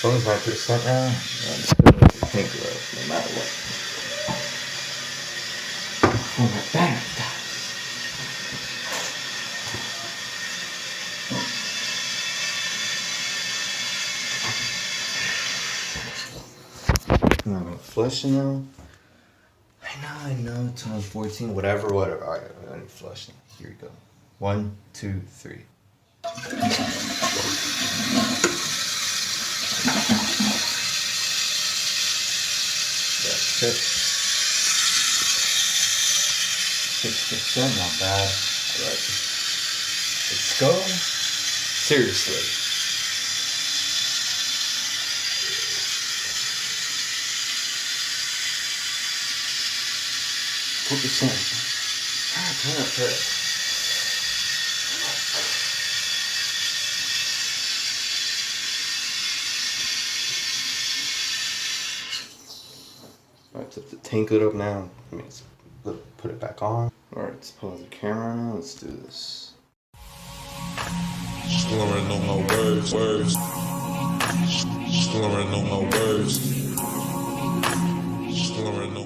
Phone's 9% now. I'm just gonna make the tank grow no matter what. Oh my bang! I'm not gonna flush now. I know, it's only 14, whatever. Alright, I'm gonna flush now. Here we go. 1, 2, 3. That's it. 6%, not bad. Alright. Let's go. Seriously. %. Alright, so to tank it up now, let's put it back on. Alright, let's pause the camera now. Let's do this. Slurring on my words. Slurring on my words. Slurring on